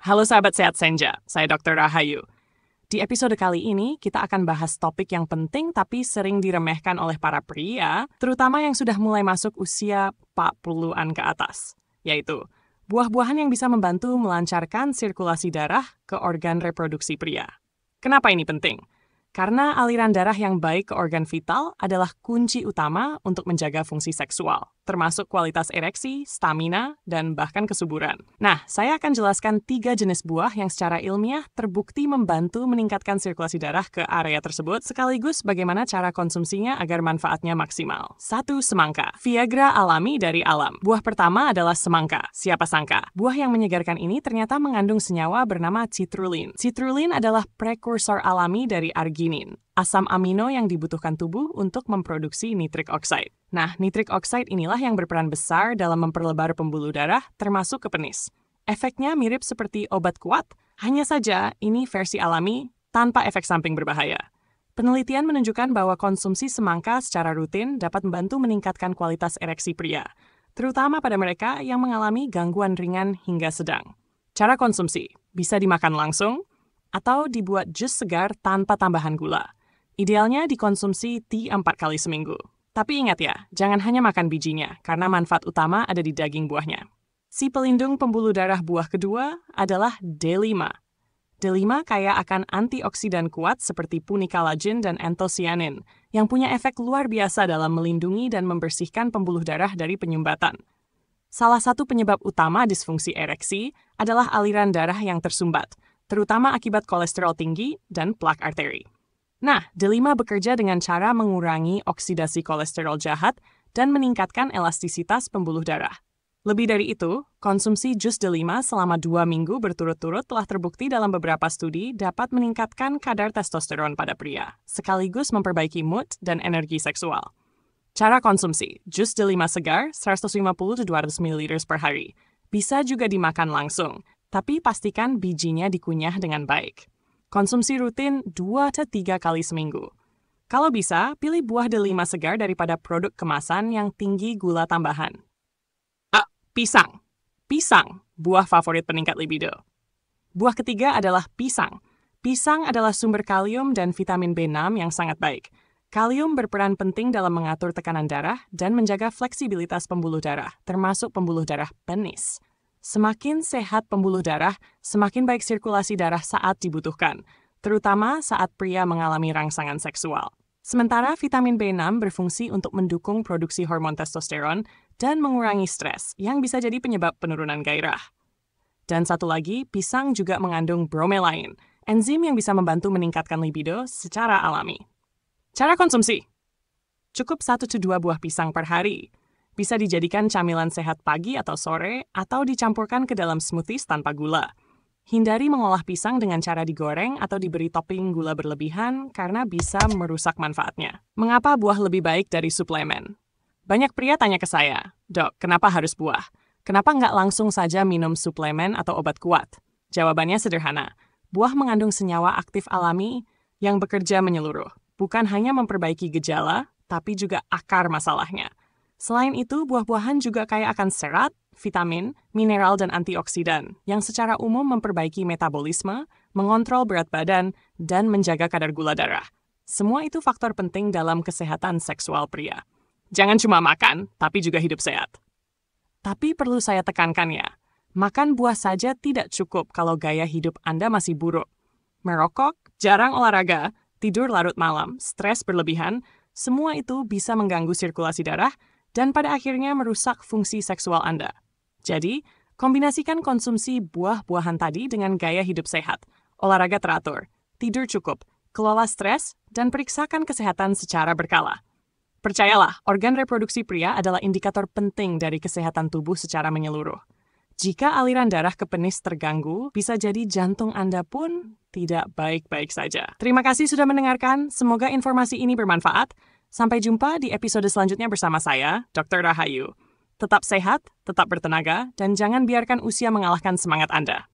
Halo sahabat sehat senja, saya Dr. Rahayu. Di episode kali ini, kita akan bahas topik yang penting tapi sering diremehkan oleh para pria, terutama yang sudah mulai masuk usia 40-an ke atas, yaitu buah-buahan yang bisa membantu melancarkan sirkulasi darah ke organ reproduksi pria. Kenapa ini penting? Karena aliran darah yang baik ke organ vital adalah kunci utama untuk menjaga fungsi seksual, termasuk kualitas ereksi, stamina, dan bahkan kesuburan. Nah, saya akan jelaskan 3 jenis buah yang secara ilmiah terbukti membantu meningkatkan sirkulasi darah ke area tersebut, sekaligus bagaimana cara konsumsinya agar manfaatnya maksimal. 1. Semangka. Viagra alami dari alam. Buah pertama adalah semangka. Siapa sangka? Buah yang menyegarkan ini ternyata mengandung senyawa bernama citrulline. Citrulline adalah prekursor alami dari arginin, asam amino yang dibutuhkan tubuh untuk memproduksi nitric oxide. Nah, nitric oxide inilah yang berperan besar dalam memperlebar pembuluh darah, termasuk ke penis. Efeknya mirip seperti obat kuat, hanya saja ini versi alami tanpa efek samping berbahaya. Penelitian menunjukkan bahwa konsumsi semangka secara rutin dapat membantu meningkatkan kualitas ereksi pria, terutama pada mereka yang mengalami gangguan ringan hingga sedang. Cara konsumsi bisa dimakan langsung, atau dibuat jus segar tanpa tambahan gula. Idealnya dikonsumsi 4 kali seminggu. Tapi ingat ya, jangan hanya makan bijinya, karena manfaat utama ada di daging buahnya. Si pelindung pembuluh darah buah kedua adalah D5. D5 kaya akan antioksidan kuat seperti punicalagin dan anthocyanin, yang punya efek luar biasa dalam melindungi dan membersihkan pembuluh darah dari penyumbatan. Salah satu penyebab utama disfungsi ereksi adalah aliran darah yang tersumbat, terutama akibat kolesterol tinggi dan plak arteri. Nah, D5 bekerja dengan cara mengurangi oksidasi kolesterol jahat dan meningkatkan elastisitas pembuluh darah. Lebih dari itu, konsumsi jus D5 selama 2 minggu berturut-turut telah terbukti dalam beberapa studi dapat meningkatkan kadar testosteron pada pria, sekaligus memperbaiki mood dan energi seksual. Cara konsumsi, jus D5 segar 150-200 ml per hari. Bisa juga dimakan langsung, tapi pastikan bijinya dikunyah dengan baik. Konsumsi rutin 2-3 kali seminggu. Kalau bisa, pilih buah D5 segar daripada produk kemasan yang tinggi gula tambahan. Pisang. Pisang, buah favorit peningkat libido. Buah ketiga adalah pisang. Pisang adalah sumber kalium dan vitamin B6 yang sangat baik. Kalium berperan penting dalam mengatur tekanan darah dan menjaga fleksibilitas pembuluh darah, termasuk pembuluh darah penis. Semakin sehat pembuluh darah, semakin baik sirkulasi darah saat dibutuhkan, terutama saat pria mengalami rangsangan seksual. Sementara vitamin B6 berfungsi untuk mendukung produksi hormon testosteron dan mengurangi stres, yang bisa jadi penyebab penurunan gairah. Dan satu lagi, pisang juga mengandung bromelain, enzim yang bisa membantu meningkatkan libido secara alami. Cara konsumsi. Cukup 1-2 buah pisang per hari. Bisa dijadikan camilan sehat pagi atau sore, atau dicampurkan ke dalam smoothies tanpa gula. Hindari mengolah pisang dengan cara digoreng atau diberi topping gula berlebihan karena bisa merusak manfaatnya. Mengapa buah lebih baik dari suplemen? Banyak pria tanya ke saya, "Dok, kenapa harus buah? Kenapa nggak langsung saja minum suplemen atau obat kuat?" Jawabannya sederhana, buah mengandung senyawa aktif alami yang bekerja menyeluruh, bukan hanya memperbaiki gejala, tapi juga akar masalahnya. Selain itu, buah-buahan juga kaya akan serat, vitamin, mineral, dan antioksidan, yang secara umum memperbaiki metabolisme, mengontrol berat badan, dan menjaga kadar gula darah. Semua itu faktor penting dalam kesehatan seksual pria. Jangan cuma makan, tapi juga hidup sehat. Tapi perlu saya tekankan ya, makan buah saja tidak cukup kalau gaya hidup Anda masih buruk. Merokok, jarang olahraga, tidur larut malam, stres berlebihan, semua itu bisa mengganggu sirkulasi darah, dan pada akhirnya merusak fungsi seksual Anda. Jadi, kombinasikan konsumsi buah-buahan tadi dengan gaya hidup sehat, olahraga teratur, tidur cukup, kelola stres, dan periksakan kesehatan secara berkala. Percayalah, organ reproduksi pria adalah indikator penting dari kesehatan tubuh secara menyeluruh. Jika aliran darah ke penis terganggu, bisa jadi jantung Anda pun tidak baik-baik saja. Terima kasih sudah mendengarkan, semoga informasi ini bermanfaat. Sampai jumpa di episode selanjutnya bersama saya, Dr. Rahayu. Tetap sehat, tetap bertenaga, dan jangan biarkan usia mengalahkan semangat Anda.